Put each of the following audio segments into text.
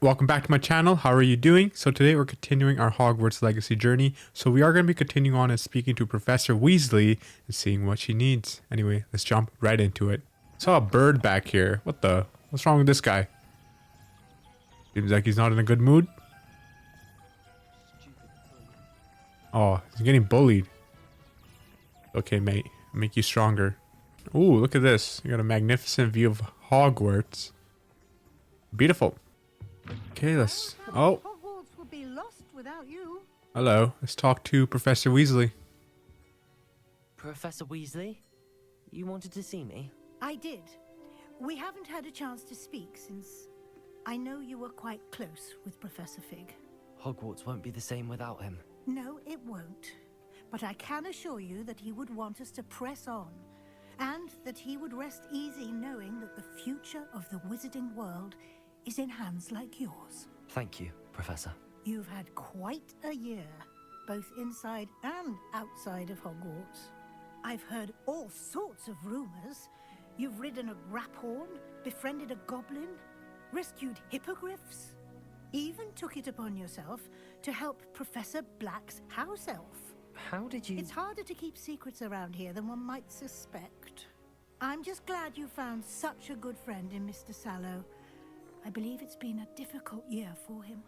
Welcome back to my channel. How are you doing? So today we're continuing our Hogwarts legacy journey. So we are going to be continuing on and speaking to Professor Weasley and seeing what she needs. Anyway, let's jump right into it. Saw a bird back here. What's wrong with this guy? Seems like he's not in a good mood. Oh, he's getting bullied. Okay, mate. Make you stronger. Ooh, look at this. You got a magnificent view of Hogwarts. Beautiful. Okay, let's... Oh. Hogwarts would be lost without you. Hello. Let's talk to Professor Weasley. Professor Weasley? You wanted to see me? I did. We haven't had a chance to speak since I know you were quite close with Professor Fig. Hogwarts won't be the same without him. No, it won't. But I can assure you that he would want us to press on, and that he would rest easy knowing that the future of the wizarding world is in hands like yours. Thank you, Professor. You've had quite a year, both inside and outside of Hogwarts. I've heard all sorts of rumors. You've ridden a graphorn, befriended a goblin, rescued hippogriffs, even took it upon yourself to help Professor Black's house elf. How did you... It's harder to keep secrets around here than one might suspect. I'm just glad you found such a good friend in Mr. Sallow. I believe it's been a difficult year for him.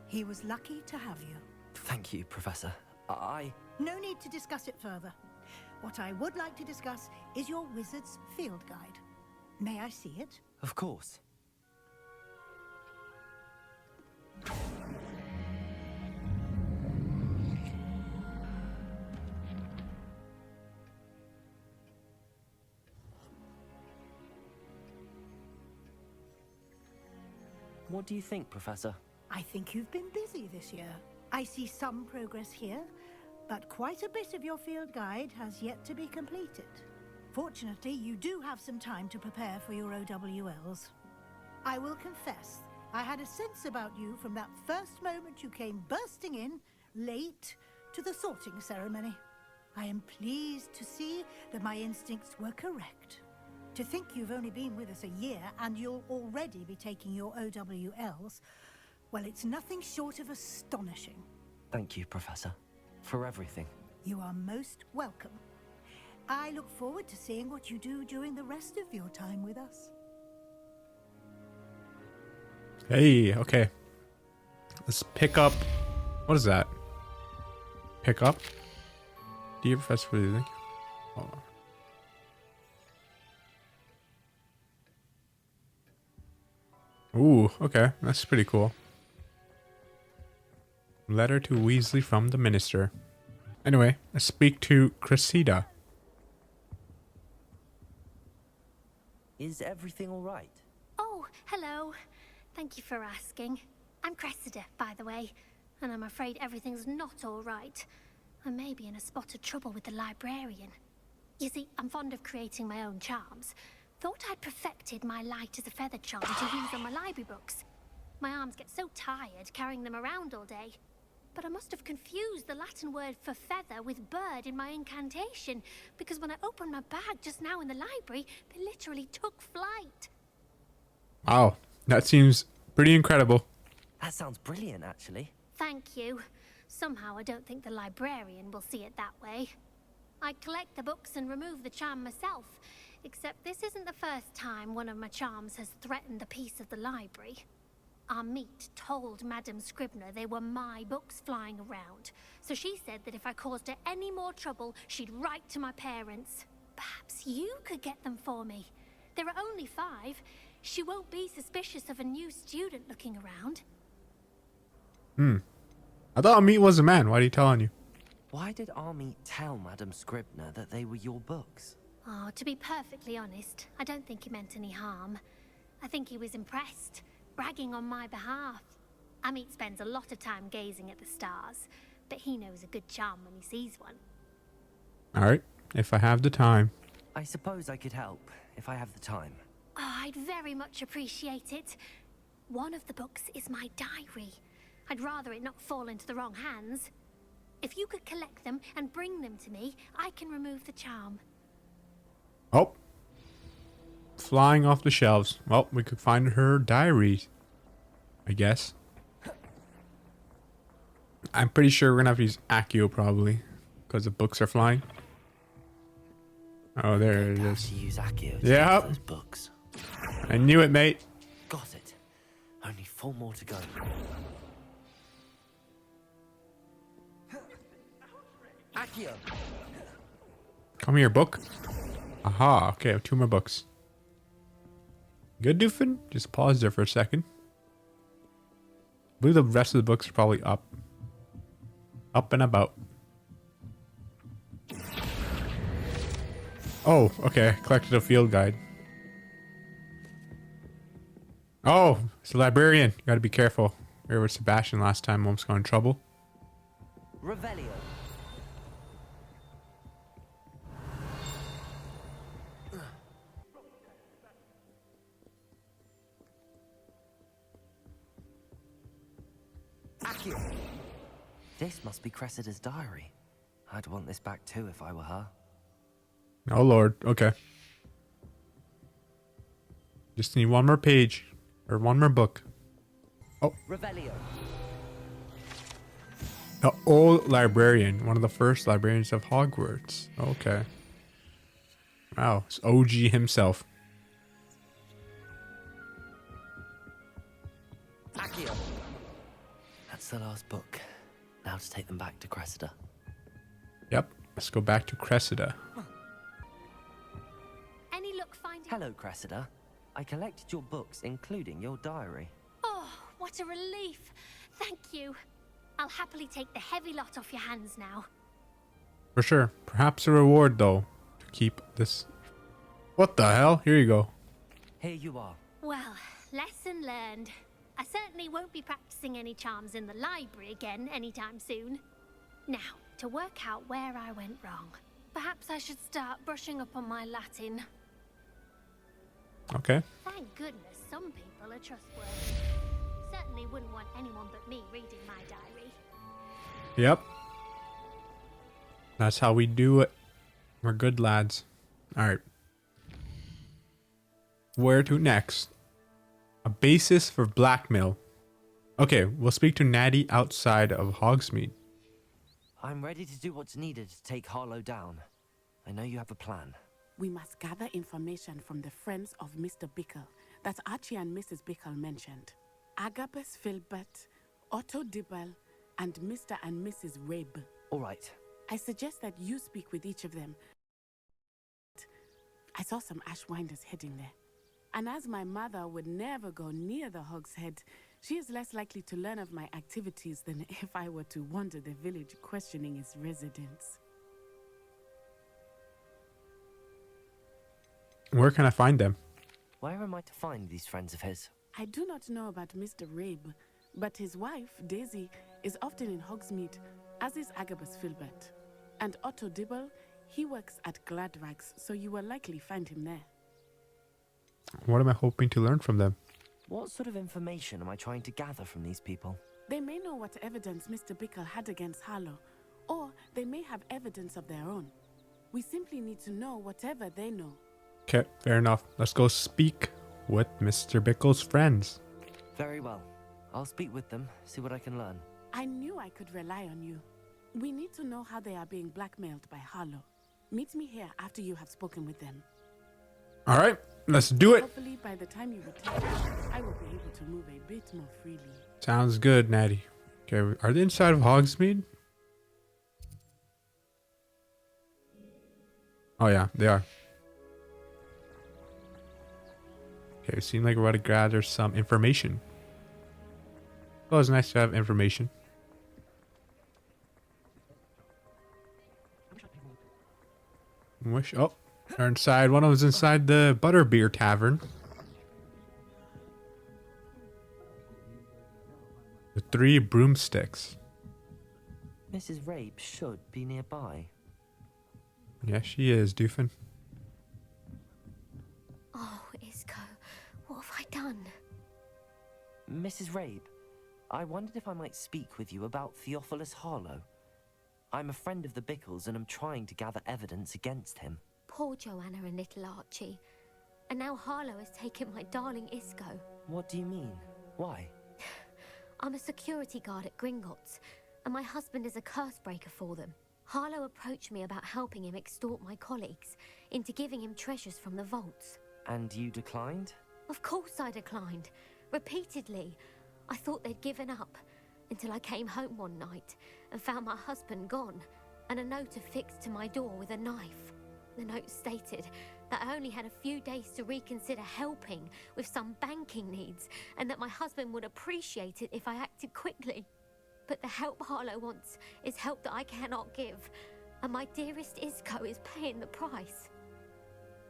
He was lucky to have you. Thank you, Professor. No need to discuss it further. What I would like to discuss is your wizard's field guide. May I see it? Of course. What do you think, Professor? I think you've been busy this year. I see some progress here, but quite a bit of your field guide has yet to be completed. Fortunately, you do have some time to prepare for your O.W.L.S. I will confess, I had a sense about you from that first moment you came bursting in, late, to the sorting ceremony. I am pleased to see that my instincts were correct. To think you've only been with us a year and you'll already be taking your O.W.L.s, well, it's nothing short of astonishing. Thank you, Professor, for everything. You are most welcome. I look forward to seeing what you do during the rest of your time with us. Hey, okay. Let's pick up... What is that? Pick up? Dear Professor Weasley, thank you. Hold on. Ooh, okay. That's pretty cool. Letter to Weasley from the Minister. Anyway, let's speak to Cressida. Is everything all right? Oh, hello. Thank you for asking. I'm Cressida, by the way, and I'm afraid everything's not all right. I may be in a spot of trouble with the librarian. You see, I'm fond of creating my own charms. Thought I'd perfected my light as a feather charm to use on my library books. My arms get so tired carrying them around all day. But I must have confused the Latin word for feather with bird in my incantation, because when I opened my bag just now in the library, they literally took flight. Wow, that seems pretty incredible. That sounds brilliant, actually. Thank you. Somehow I don't think the librarian will see it that way. I collect the books and remove the charm myself, except this isn't the first time one of my charms has threatened the peace of the library. Our meet told Madame Scribner they were my books flying around, so she said that if I caused her any more trouble, she'd write to my parents. Perhaps you could get them for me. There are only 5. She won't be suspicious of a new student looking around. I thought Amit was a man. Why are you telling you? Why did Army tell Madame Scribner that they were your books? Oh, to be perfectly honest, I don't think he meant any harm. I think he was impressed, bragging on my behalf. Amit spends a lot of time gazing at the stars, but he knows a good charm when he sees one. Alright, if I have the time. I suppose I could help, if I have the time. Oh, I'd very much appreciate it. One of the books is my diary. I'd rather it not fall into the wrong hands. If you could collect them and bring them to me, I can remove the charm. Oh. Flying off the shelves. Well, we could find her diary. I guess. I'm pretty sure we're gonna have to use Accio probably, because the books are flying. Oh, there it is. To use Accio to Yep. get those books. I knew it, mate. Got it. Only 4 more to go. Accio. Come here, book. Aha, okay, I have 2 more books. Good, Doofin? Just pause there for a second. I believe the rest of the books are probably up. Up and about. Oh, okay. Collected a field guide. Oh, it's a librarian. You gotta be careful. We were with Sebastian last time, almost got in trouble. Revelio. Accio. This must be Cressida's diary. I'd want this back too if I were her. Oh lord, okay. Just need 1 more page. Or 1 more book. Revelio. The old librarian. One of the first librarians of Hogwarts. Okay. Wow, it's OG himself. Accio. That's the last book. Now to take them back to Cressida. Yep, let's go back to Cressida. Any luck finding... Hello, Cressida. I collected your books, including your diary. Oh, what a relief. Thank you. I'll happily take the heavy lot off your hands now. For sure. Perhaps a reward, though, to keep this... What the hell? Here you go. Here you are. Well, lesson learned. I certainly won't be practicing any charms in the library again anytime soon. Now, to work out where I went wrong. Perhaps I should start brushing up on my Latin. Okay. Thank goodness some people are trustworthy. Certainly wouldn't want anyone but me reading my diary. Yep. That's how we do it. We're good lads. Alright. Where to next? A basis for blackmail. Okay, we'll speak to Natty outside of Hogsmeade. I'm ready to do what's needed to take Harlow down. I know you have a plan. We must gather information from the friends of Mr. Bickle that Archie and Mrs. Bickle mentioned. Agabus Filbert, O.W.L.S, and Mr. and Mrs. Rabe. All right. I suggest that you speak with each of them. I saw some Ashwinders heading there. And as my mother would never go near the Hog's Head, she is less likely to learn of my activities than if I were to wander the village questioning its residents. Where can I find them? Where am I to find these friends of his? I do not know about Mr. Rabe, but his wife, Daisy, is often in Hogsmeade, as is Agabus Filbert. And Otto Dibble, he works at Gladrags, so you will likely find him there. What am I hoping to learn from them? What sort of information am I trying to gather from these people? They may know what evidence Mr. Bickle had against Harlow, or they may have evidence of their own. We simply need to know whatever they know. Okay, fair enough. Let's go speak with Mr. Bickle's friends. Very well. I'll speak with them, see what I can learn. I knew I could rely on you. We need to know how they are being blackmailed by Harlow. Meet me here after you have spoken with them. Alright, let's do it. Hopefully by the time you return, I will be able to move a bit more freely. Sounds good, Natty. Okay, are they inside of Hogsmeade? Oh yeah, they are. Okay, it seems like we're about to gather some information. Oh, it's nice to have information. Wish. Oh, they're inside. One of them's inside the Butterbeer Tavern. The 3 broomsticks. Mrs. Rabe should be nearby. Yeah, she is, Doofin. Oh, Isco, what have I done? Mrs. Rabe, I wondered if I might speak with you about Theophilus Harlow. I'm a friend of the Bickles and I'm trying to gather evidence against him. Poor Joanna and little Archie. And now Harlow has taken my darling Isco. What do you mean? Why? I'm a security guard at Gringotts, and my husband is a curse breaker for them. Harlow approached me about helping him extort my colleagues into giving him treasures from the vaults. And you declined? Of course I declined. Repeatedly. I thought they'd given up, until I came home one night and found my husband gone, and a note affixed to my door with a knife. The note stated that I only had a few days to reconsider helping with some banking needs, and that my husband would appreciate it if I acted quickly. But the help Harlow wants is help that I cannot give, and my dearest Isco is paying the price.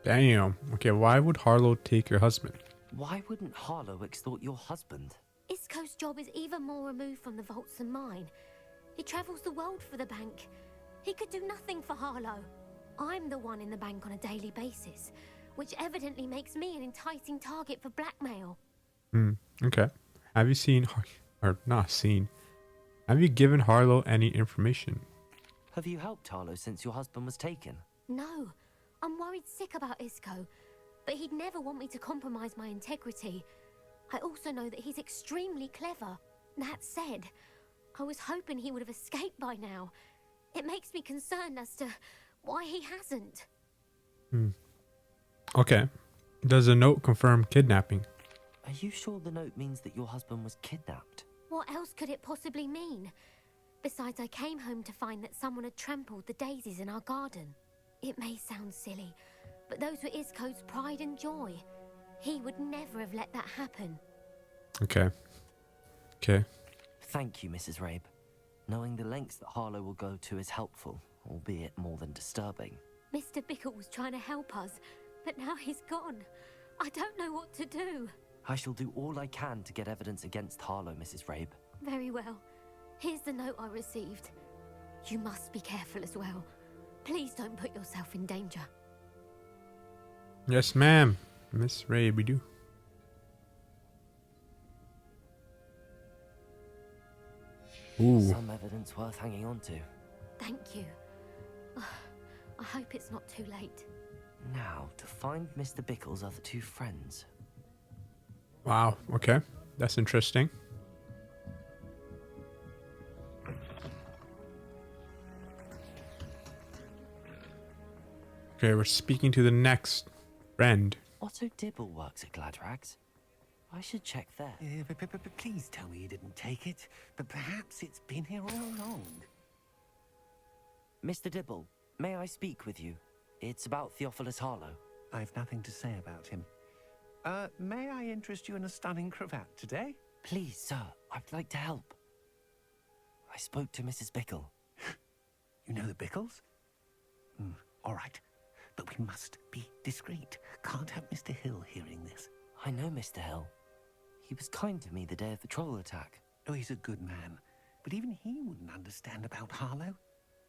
Damn. Okay, why would Harlow take your husband? Why wouldn't Harlow extort your husband? Isco's job is even more removed from the vaults than mine. He travels the world for the bank. He could do nothing for Harlow. I'm the one in the bank on a daily basis, which evidently makes me an enticing target for blackmail. Okay. Have you seen, or not seen, have you given Harlow any information? Have you helped Harlow since your husband was taken? No, I'm worried sick about Isco, but he'd never want me to compromise my integrity. I also know that he's extremely clever. That said, I was hoping he would have escaped by now. It makes me concerned as to why he hasn't. Okay. Does the note confirm kidnapping? Are you sure the note means that your husband was kidnapped? What else could it possibly mean? Besides, I came home to find that someone had trampled the daisies in our garden. It may sound silly, but those were Isco's pride and joy. He would never have let that happen. Okay. Okay. Thank you, Mrs. Rabe. Knowing the lengths that Harlow will go to is helpful, albeit more than disturbing. Mr. Bickle was trying to help us, but now he's gone. I don't know what to do. I shall do all I can to get evidence against Harlow, Mrs. Rabe. Very well. Here's the note I received. You must be careful as well. Please don't put yourself in danger. Yes, ma'am. Miss Ray, we do. Ooh. Some evidence worth hanging on to. Thank you. I hope it's not too late. Now, to find Mr. Bickle's other two friends. Wow. Okay. That's interesting. Okay, we're speaking to the next friend. O.W.L.S works at Gladrags. I should check there. But please tell me you didn't take it. But perhaps it's been here all along. Mr. Dibble, may I speak with you? It's about Theophilus Harlow. I've nothing to say about him. May I interest you in a stunning cravat today? Please, sir, I'd like to help. I spoke to Mrs. Bickle. You know the Bickles? All right. But we must be discreet. Can't have Mr. Hill hearing this. I know Mr. Hill. He was kind to me the day of the troll attack. Oh, he's a good man. But even he wouldn't understand about Harlow.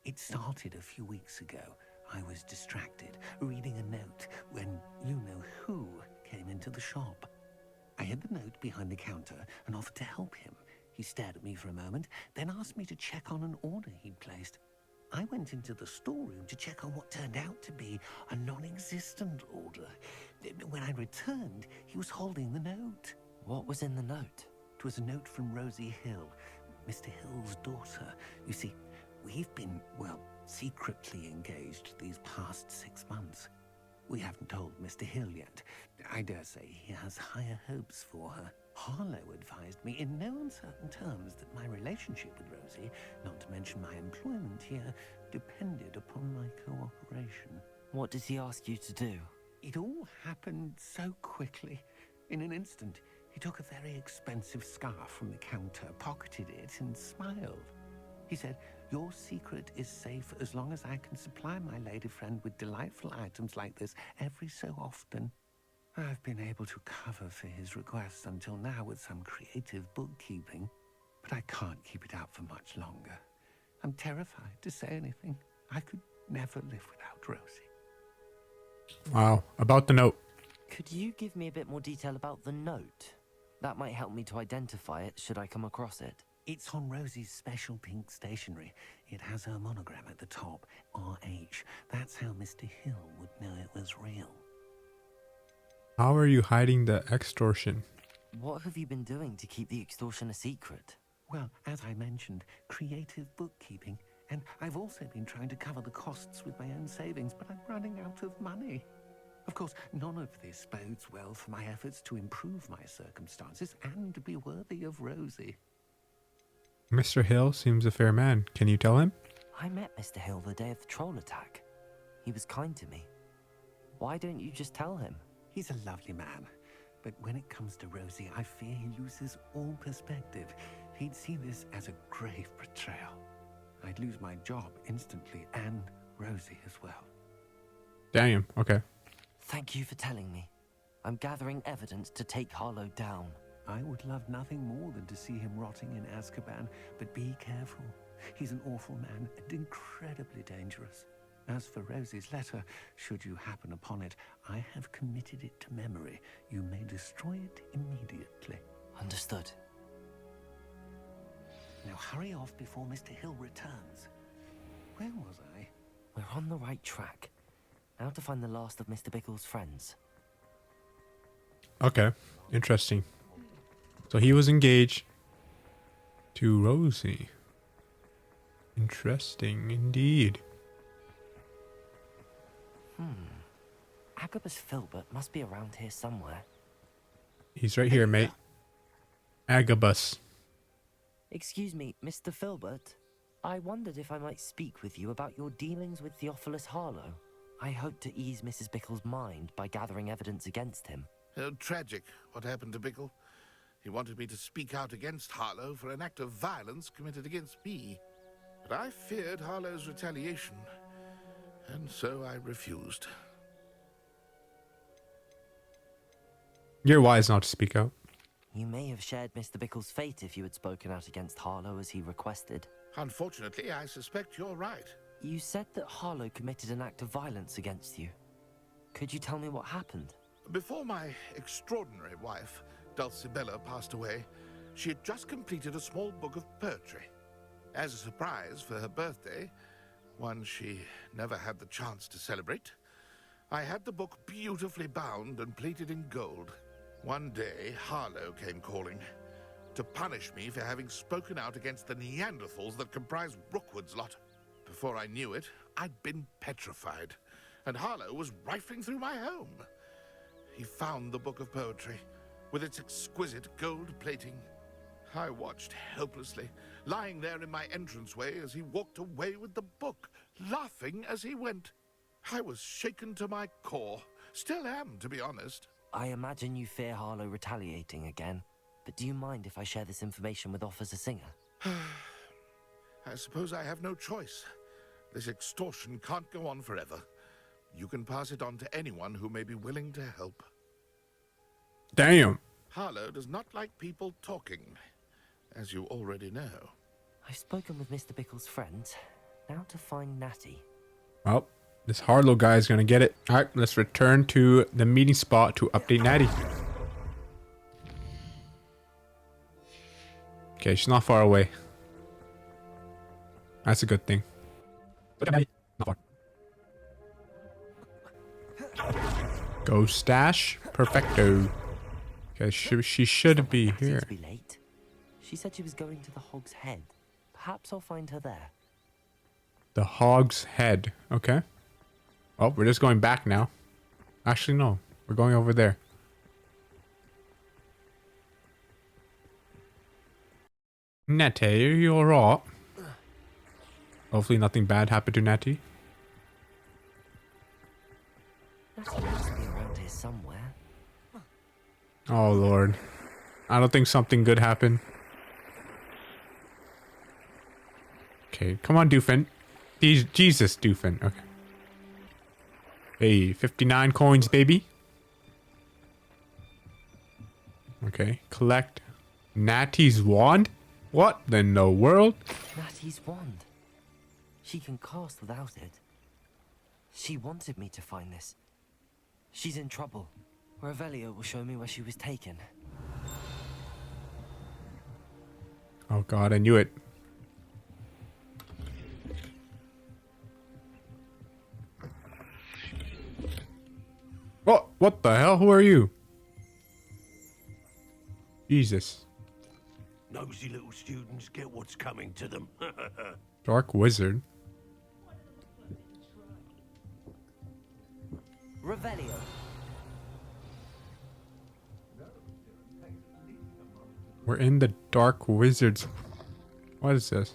It started a few weeks ago. I was distracted, reading a note, when you-know-who came into the shop. I hid the note behind the counter and offered to help him. He stared at me for a moment, then asked me to check on an order he'd placed. I went into the storeroom to check on what turned out to be a non-existent order. When I returned, he was holding the note. What was in the note? It was a note from Rosie Hill, Mr. Hill's daughter. You see, we've been, well, secretly engaged these past 6 months. We haven't told Mr. Hill yet. I dare say he has higher hopes for her. Harlow advised me in no uncertain terms that my relationship with Rosie, not to mention my employment here, depended upon my cooperation. What did he ask you to do? It all happened so quickly. In an instant, he took a very expensive scarf from the counter, pocketed it, and smiled. He said, "Your secret is safe as long as I can supply my lady friend with delightful items like this every so often." I've been able to cover for his requests until now with some creative bookkeeping, but I can't keep it out for much longer. I'm terrified to say anything. I could never live without Rosie. Wow. About the note. Could you give me a bit more detail about the note? That might help me to identify it should I come across it. It's on Rosie's special pink stationery. It has her monogram at the top, RH. That's how Mr. Hill would know it was real. How are you hiding the extortion? What have you been doing to keep the extortion a secret? Well, as I mentioned, creative bookkeeping. And I've also been trying to cover the costs with my own savings, but I'm running out of money. Of course, none of this bodes well for my efforts to improve my circumstances and be worthy of Rosie. Mr. Hill seems a fair man. Can you tell him? I met Mr. Hill the day of the troll attack. He was kind to me. Why don't you just tell him? He's a lovely man, but when it comes to Rosie, I fear he loses all perspective. He'd see this as a grave betrayal. I'd lose my job instantly, and Rosie as well. Damn, okay. Thank you for telling me. I'm gathering evidence to take Harlow down. I would love nothing more than to see him rotting in Azkaban, but be careful. He's an awful man and incredibly dangerous. As for Rosie's letter, should you happen upon it, I have committed it to memory. You may destroy it immediately. Understood. Now hurry off before Mr. Hill returns. Where was I? We're on the right track. Now to find the last of Mr. Bickle's friends. Okay, interesting. So he was engaged to Rosie. Interesting indeed. Agabus Filbert must be around here somewhere. He's right here, mate. Agabus. Excuse me, Mr. Filbert. I wondered if I might speak with you about your dealings with Theophilus Harlow. I hope to ease Mrs. Bickle's mind by gathering evidence against him. Oh, tragic what happened to Bickle. He wanted me to speak out against Harlow for an act of violence committed against me. But I feared Harlow's retaliation, and so I refused. You're wise not to speak out. You may have shared Mr. Bickle's fate if you had spoken out against Harlow as he requested. Unfortunately, I suspect you're right. You said that Harlow committed an act of violence against you. Could you tell me what happened? Before my extraordinary wife, Dulcibella, passed away, she had just completed a small book of poetry. As a surprise for her birthday, one she never had the chance to celebrate, I had the book beautifully bound and plated in gold. One day, Harlow came calling to punish me for having spoken out against the Neanderthals that comprise Rookwood's lot. Before I knew it, I'd been petrified, and Harlow was rifling through my home. He found the book of poetry, with its exquisite gold plating. I watched helplessly, lying there in my entranceway as he walked away with the book, laughing as he went. I was shaken to my core. Still am, to be honest. I imagine you fear Harlow retaliating again, but do you mind if I share this information with Officer Singer? I suppose I have no choice. This extortion can't go on forever. You can pass it on to anyone who may be willing to help. Damn. Harlow does not like people talking, as you already know. I've spoken with Mr. Bickle's friends. Now to find Natty. Well, this Harlow guy is going to get it. All right, let's return to the meeting spot to update Natty. Okay, she's not far away. That's a good thing. Not far. Go stash. Perfecto. Okay, she should be here. To be late. She said she was going to the Hog's Head. Perhaps I'll find her there. The Hog's Head. Okay. Oh, we're just going back now. Actually, no. We're going over there. Natty, are you alright? Hopefully nothing bad happened to Natty. Natty must be around here somewhere. Oh, Lord. I don't think something good happened. Okay, come on, Doofin. Jesus, Doofin. Okay. Hey, 59 coins, baby. Okay, collect Natty's wand? What in the world? Natty's wand. She can cast without it. She wanted me to find this. She's in trouble. Revelio will show me where she was taken. Oh God, I knew it. What the hell? Who are you? Jesus. Nosy little students get what's coming to them. Dark wizard. Revelio. We're in the dark wizards. What is this?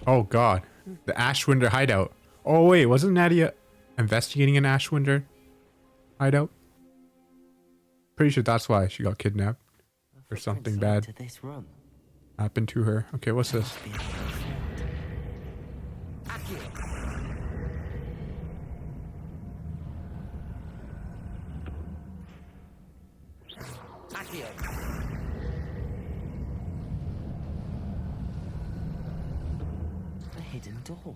Oh god. The Ashwinder hideout. Oh wait, wasn't Nadia investigating an Ashwinder hideout? Pretty sure that's why she got kidnapped. Or something bad To this room. happened to her. Okay, what's this? A hidden door.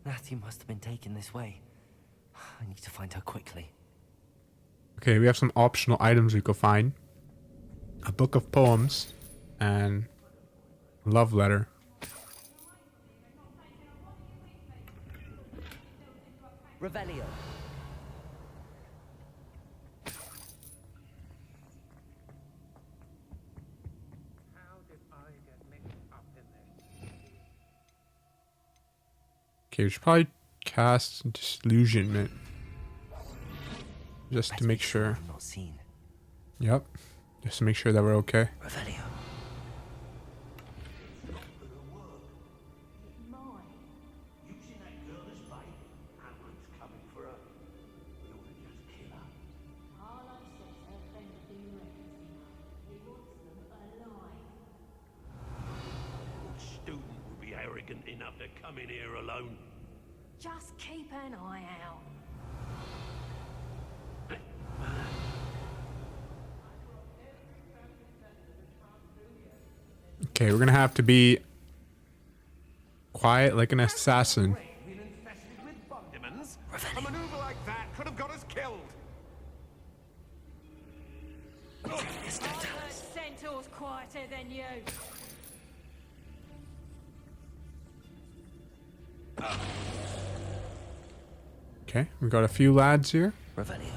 Natty must have been taken this way. I need to find her quickly. Okay, we have some optional items we could find. A book of poems and love letter. Revelio. Okay, we should probably cast disillusionment. Just to make sure. I'm not seen. Yep. Just to make sure that we're okay. Revelio. Using that girl as bait. Hagrid's coming for her. We ought to just kill her. Harlow says her friend has been rescued. He wants them alive. What student would be arrogant enough to come in here alone? Just keep an eye out. Okay, we're gonna have to be quiet like an assassin. Been infested with bondiments? A maneuver like that could have got us killed. I've heard centaurs quieter than you. Okay, we got a few lads here. Revelio.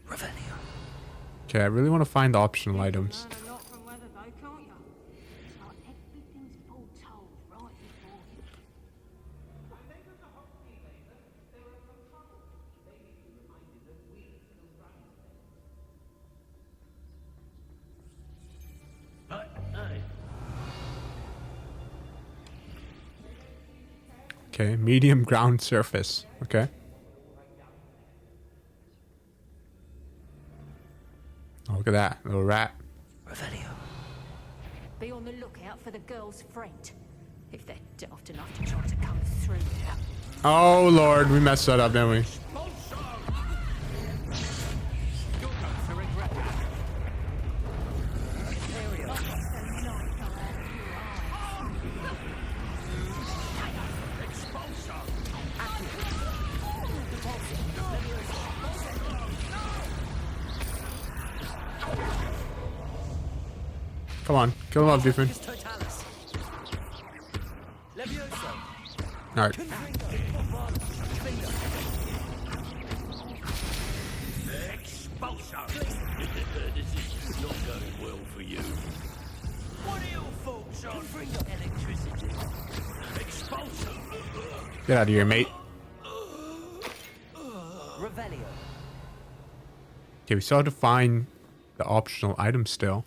Revelio. Okay, I really want to find the optional items. Learn a lot from weather though, can't you? It's like everything's foretold right before you. Okay, medium ground surface. Okay. Oh, look at that little rat. Revelio. Be on the lookout for the girl's friend. If they're daft enough to try to come through here. Oh lord, we messed that up, didn't we? Come on, kill him off, Diffin. Alright. This is not going well for you. What are your thoughts on electricity? Expulsor. Get out of here, mate. Revelio. Okay, we still have to find the optional item still.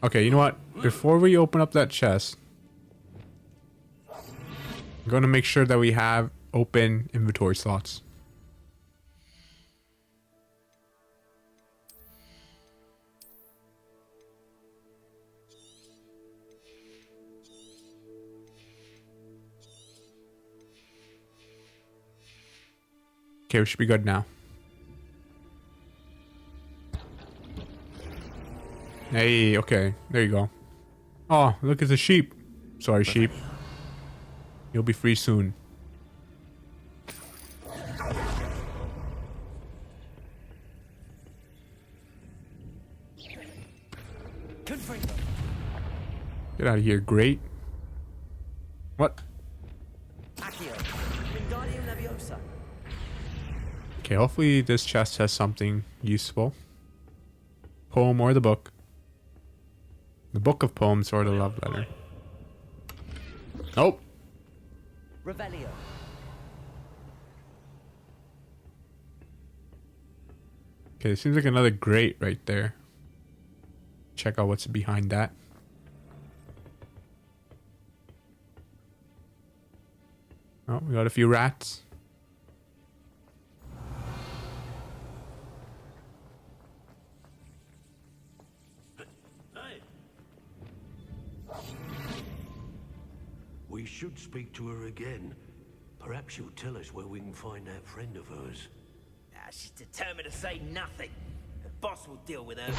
Okay, you know what? Before we open up that chest, I'm going to make sure that we have open inventory slots. Okay, we should be good now. Hey, okay. There you go. Oh, look, it's a sheep. Sorry, sheep. You'll be free soon. Get out of here, great. What? Okay, hopefully this chest has something useful. Poem or the book. The book of poems or the love letter. Nope. Revelio. Okay, it seems like another grate right there. Check out what's behind that. Oh, we got a few rats. We should speak to her again. Perhaps she'll tell us where we can find that friend of hers. She's determined to say nothing. The boss will deal with her.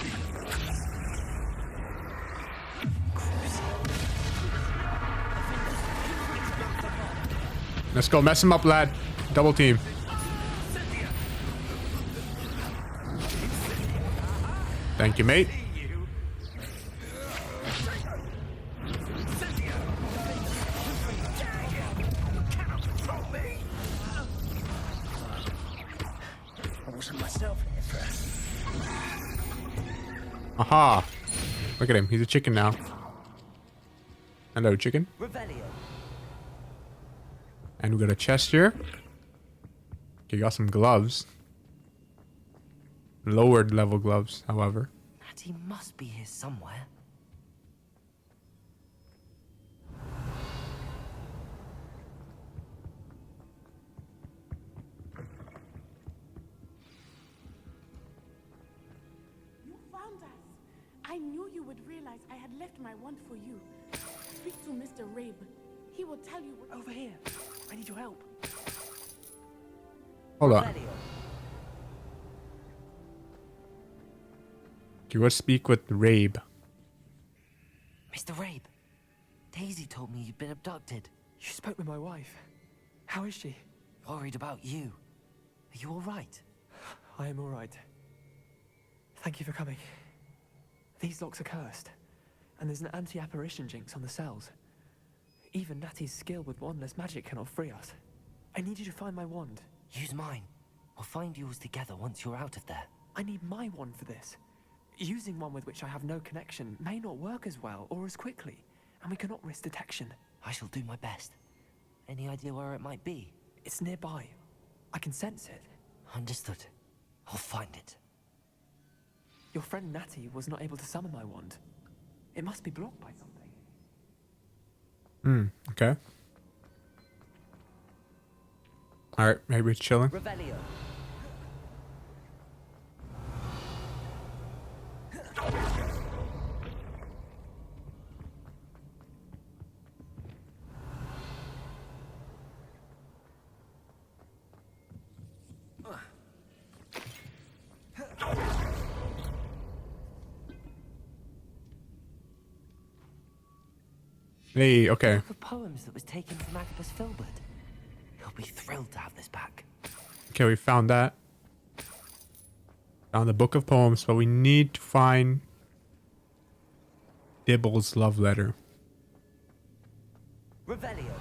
Let's go, mess him up, lad. Double team. Thank you, mate. Aha! Look at him. He's a chicken now. Hello, chicken. Revelio. And we got a chest here. Okay, got some gloves. Lowered level gloves, however. Natty must be here somewhere. You found us. I knew you would realize I had left my wand for you. Speak to Mr. Rabe. He will tell you what... Over here. I need your help. Hold on. Revelio. Okay, let's speak with Rabe. Mr. Rabe, Daisy told me you'd been abducted. You spoke with my wife. How is she? Worried about you. Are you all right? I am all right. Thank you for coming. These locks are cursed, and there's an anti-apparition jinx on the cells. Even Natty's skill with wandless magic cannot free us. I need you to find my wand. Use mine. We'll find yours together once you're out of there. I need my wand for this. Using one with which I have no connection may not work as well or as quickly, and we cannot risk detection. I shall do my best. Any idea where it might be? It's nearby. I can sense it. Understood. I'll find it. Your friend Natty was not able to summon my wand. It must be blocked by something. Okay. Alright, maybe it's chilling. Revelio. Hey, okay. Book of poems that was taken from Agabus Filbert. He'll be thrilled to have this back. Okay, we found that. Found the book of poems, but we need to find Dibble's love letter. Revelio.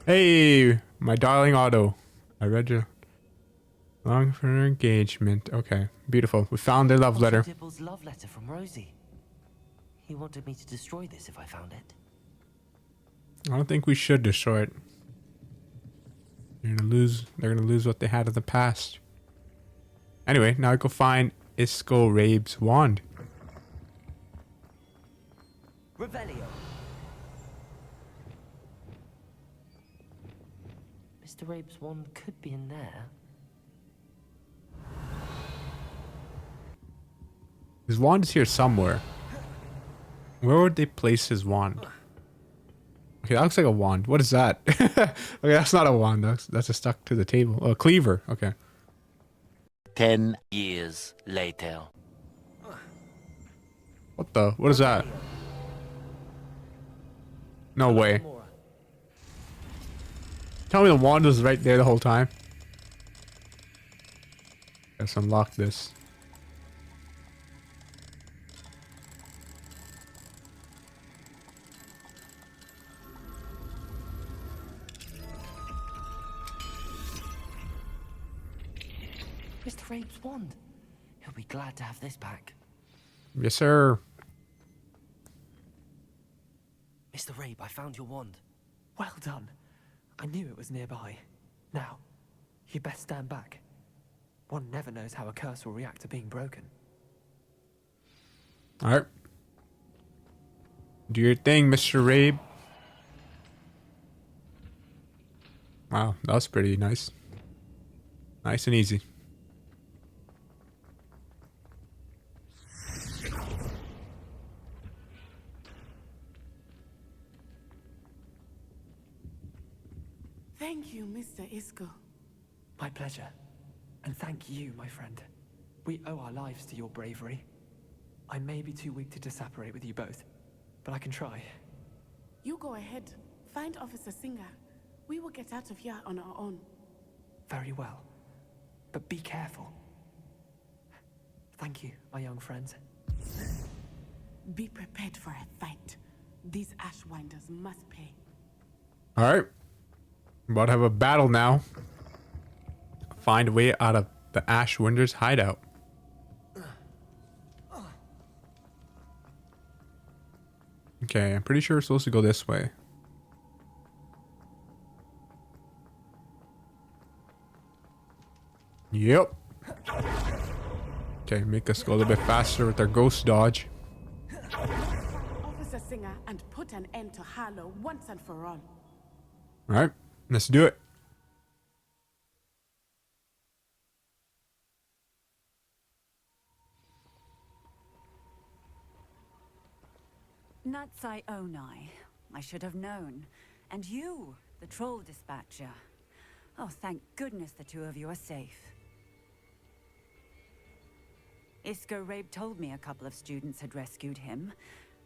Hey, my darling Otto. I read your long for her engagement. Okay, beautiful. We found their love letter. Dibble's love letter from Rosie. He wanted me to destroy this if I found it. I don't think we should destroy it. They're gonna lose what they had in the past. Anyway, now I go find Isco Rabe's wand. Revelio. Mr. Rabe's wand could be in there. His wand is here somewhere. Where would they place his wand? Okay, that looks like a wand. What is that? Okay, that's not a wand. That's a stuck to the table. Oh, a cleaver. Okay. 10 years later. What the? What is that? No way. Tell me the wand was right there the whole time. Let's unlock this. Mr. Rabe's wand. He'll be glad to have this back. Yes, sir. Mr. Rabe, I found your wand. Well done. I knew it was nearby. Now, you best stand back. One never knows how a curse will react to being broken. Alright. Do your thing, Mr. Rabe. Wow, that was pretty nice. Nice and easy. Thank you, Mr. Isco. My pleasure. And thank you, my friend. We owe our lives to your bravery. I may be too weak to disapparate with you both, but I can try. You go ahead. Find Officer Singer. We will get out of here on our own. Very well. But be careful. Thank you, my young friends. Be prepared for a fight. These Ashwinders must pay. Alright. About to have a battle now. Find a way out of the Ashwinders' hideout. Okay, I'm pretty sure we're supposed to go this way. Yep. Okay, make us go a little bit faster with our ghost dodge. Officer Singer and put an end to Harlow once and for all. Alright, let's do it. Natsai Onai. I should have known. And you, the troll dispatcher. Oh, thank goodness the two of you are safe. Isco Rabe told me a couple of students had rescued him.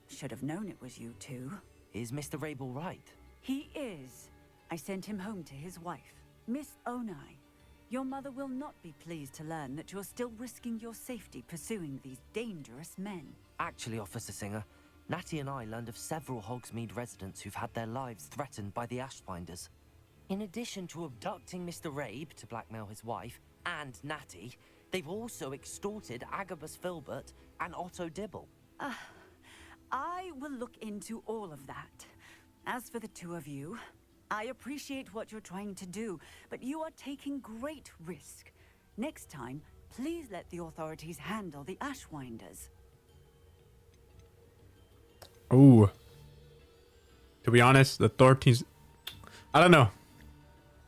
Should have known it was you two. Is Mr. Rabe all right? He is. I sent him home to his wife, Miss Onai. Your mother will not be pleased to learn that you're still risking your safety pursuing these dangerous men. Actually, Officer Singer, Natty and I learned of several Hogsmeade residents who've had their lives threatened by the Ashwinders. In addition to abducting Mr. Rabe to blackmail his wife and Natty, they've also extorted Agabus Filbert and O.W.L.S. I will look into all of that. As for the two of you, I appreciate what you're trying to do, but you are taking great risk. Next time, please let the authorities handle the Ashwinders. Ooh. To be honest, the authorities... I don't know.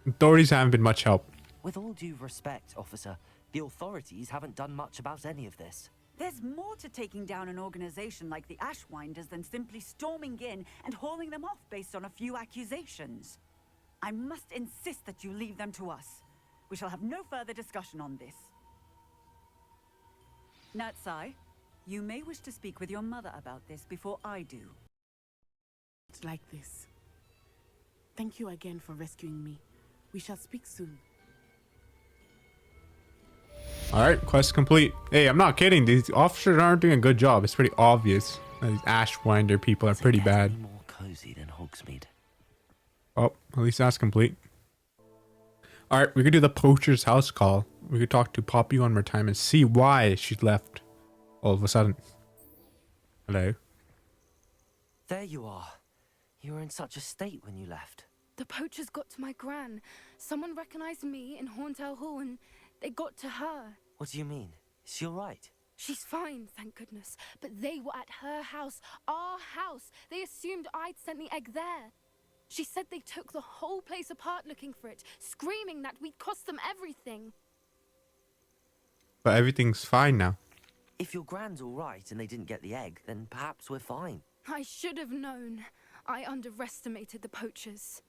Authorities haven't been much help. With all due respect, officer, the authorities haven't done much about any of this. There's more to taking down an organization like the Ashwinders than simply storming in and hauling them off based on a few accusations. I must insist that you leave them to us. We shall have no further discussion on this. Natsai, you may wish to speak with your mother about this before I do. It's like this. Thank you again for rescuing me. We shall speak soon. Alright, quest complete. Hey, I'm not kidding. These officers aren't doing a good job. It's pretty obvious that these Ashwinder people are pretty bad. More cozy than Hogsmeade. Oh, at least that's complete. Alright, we could do the poacher's house call. We could talk to Poppy one more time and see why she left all of a sudden. Hello? There you are. You were in such a state when you left. The poachers got to my gran. Someone recognized me in Horntail Hall and they got to her. What do you mean? Is she all right? She's fine, thank goodness. But they were at her house, our house. They assumed I'd sent the egg there. She said they took the whole place apart looking for it, screaming that we'd cost them everything. But everything's fine now. If your gran's all right and they didn't get the egg, then perhaps we're fine. I should have known. I underestimated the poachers.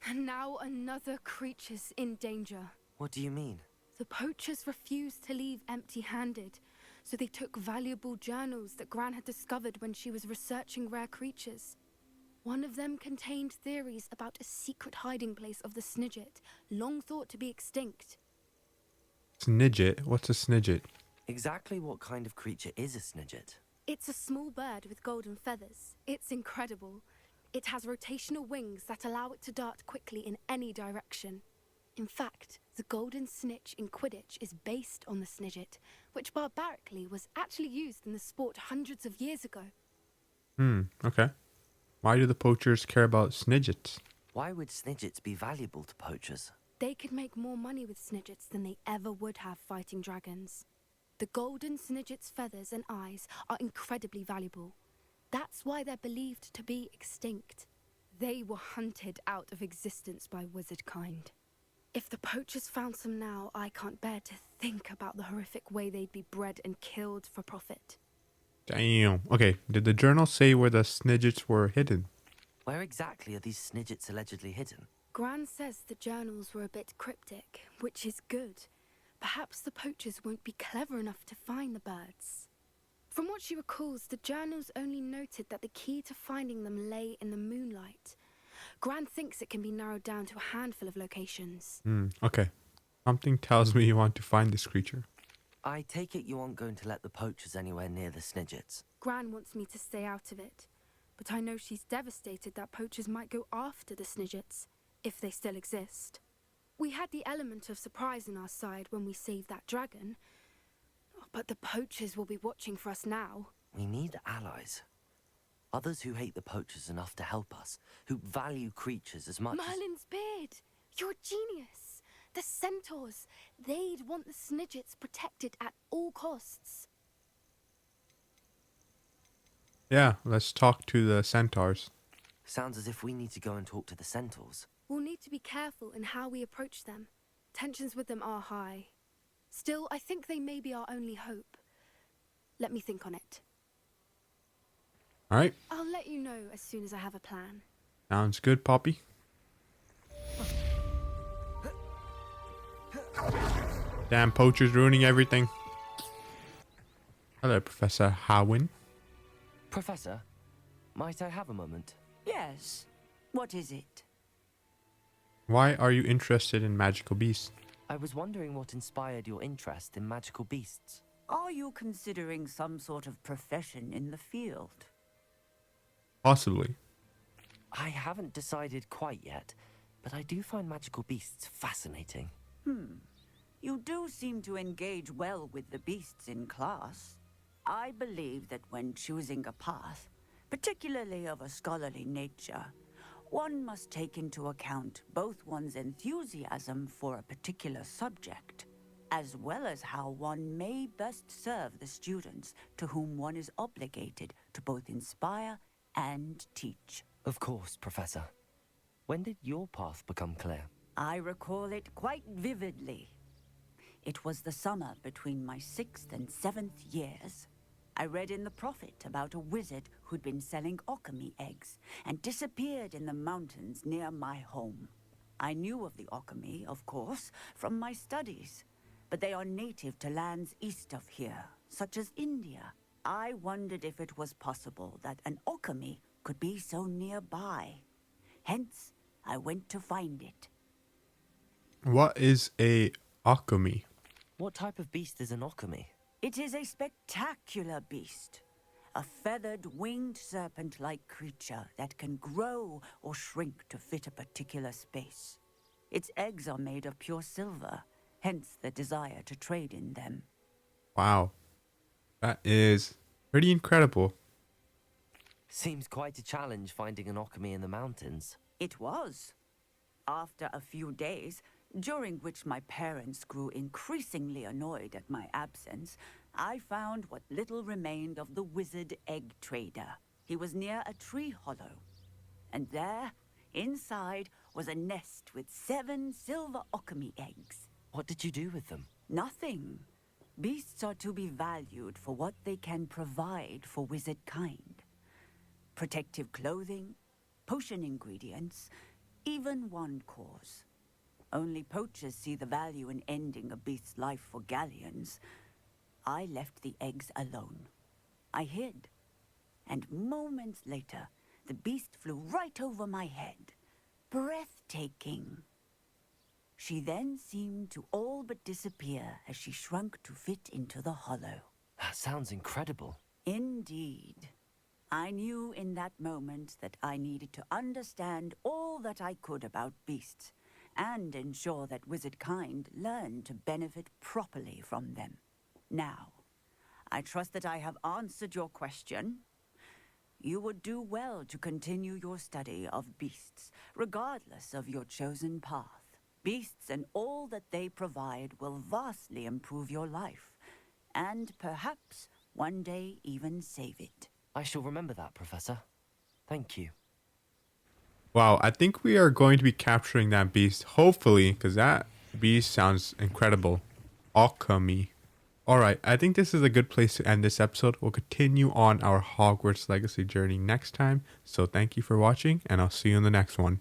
And now another creature's in danger. What do you mean? The poachers refused to leave empty-handed, so they took valuable journals that Gran had discovered when she was researching rare creatures. One of them contained theories about a secret hiding place of the Snidget, long thought to be extinct. Snidget? What's a snidget? Exactly what kind of creature is a Snidget? It's a small bird with golden feathers. It's incredible. It has rotational wings that allow it to dart quickly in any direction. In fact, the golden snitch in Quidditch is based on the Snidget, which barbarically was actually used in the sport hundreds of years ago. Okay. Why do the poachers care about snidgets? Why would Snidgets be valuable to poachers? They could make more money with Snidgets than they ever would have fighting dragons. The golden Snidget's feathers and eyes are incredibly valuable. That's why they're believed to be extinct. They were hunted out of existence by wizard kind. If the poachers found some now, I can't bear to think about the horrific way they'd be bred and killed for profit. Damn. Okay, did the journal say where the snidgets were hidden? Where exactly are these Snidgets allegedly hidden? Gran says the journals were a bit cryptic, which is good. Perhaps the poachers won't be clever enough to find the birds. From what she recalls, the journals only noted that the key to finding them lay in the moonlight. Gran thinks it can be narrowed down to a handful of locations. Okay. Something tells me you want to find this creature. I take it you aren't going to let the poachers anywhere near the Snidgets. Gran wants me to stay out of it, but I know she's devastated that poachers might go after the Snidgets, if they still exist. We had the element of surprise on our side when we saved that dragon, but the poachers will be watching for us now. We need allies. Others who hate the poachers enough to help us, who value creatures as much Merlin's beard! You're a genius! The centaurs! They'd want the Snidgets protected at all costs. Yeah, let's talk to the centaurs. Sounds as if we need to go and talk to the centaurs. We'll need to be careful in how we approach them. Tensions with them are high. Still, I think they may be our only hope. Let me think on it. Alright, I'll let you know as soon as I have a plan. sounds good, Poppy. Damn poachers ruining everything. Hello, Professor Howin. Professor, might I have a moment? Yes. What is it? Why are you interested in magical beasts? I was wondering what inspired your interest in magical beasts. Are you considering some sort of profession in the field? Possibly. I haven't decided quite yet, but I do find magical beasts fascinating. You do seem to engage well with the beasts in class. I believe that when choosing a path, particularly of a scholarly nature, one must take into account both one's enthusiasm for a particular subject, as well as how one may best serve the students to whom one is obligated to both inspire and teach. Of course, Professor. When did your path become clear? I recall it quite vividly. It was the summer between my 6th and 7th years. I read in the Prophet about a wizard who'd been selling alchemy eggs and disappeared in the mountains near my home. I knew of the alchemy, of course, from my studies, but they are native to lands east of here, such as India. I wondered if it was possible that an alchemy could be so nearby. Hence, I went to find it. What is a alchemy? What type of beast is an alchemy? It is a spectacular beast. A feathered, winged serpent-like creature that can grow or shrink to fit a particular space. Its eggs are made of pure silver, hence the desire to trade in them. Wow. That is pretty incredible. Seems quite a challenge finding an alchemy in the mountains. It was. After a few days, during which my parents grew increasingly annoyed at my absence, I found what little remained of the wizard egg trader. He was near a tree hollow. And there, inside, was a nest with 7 silver alchemy eggs. What did you do with them? Nothing. Beasts are to be valued for what they can provide for wizard kind. Protective clothing, potion ingredients, even one cause. Only poachers see the value in ending a beast's life for galleons. I left the eggs alone. I hid. And moments later, the beast flew right over my head. Breathtaking. She then seemed to all but disappear as she shrunk to fit into the hollow. That sounds incredible. Indeed. I knew in that moment that I needed to understand all that I could about beasts and ensure that wizard kind learned to benefit properly from them. Now, I trust that I have answered your question. You would do well to continue your study of beasts, regardless of your chosen path. Beasts and all that they provide will vastly improve your life, and perhaps one day even save it. I shall remember that, Professor. Thank you. Wow, I think we are going to be capturing that beast, hopefully, because that beast sounds incredible. Alchemy. Alright, I think this is a good place to end this episode. We'll continue on our Hogwarts Legacy journey next time. So thank you for watching, and I'll see you in the next one.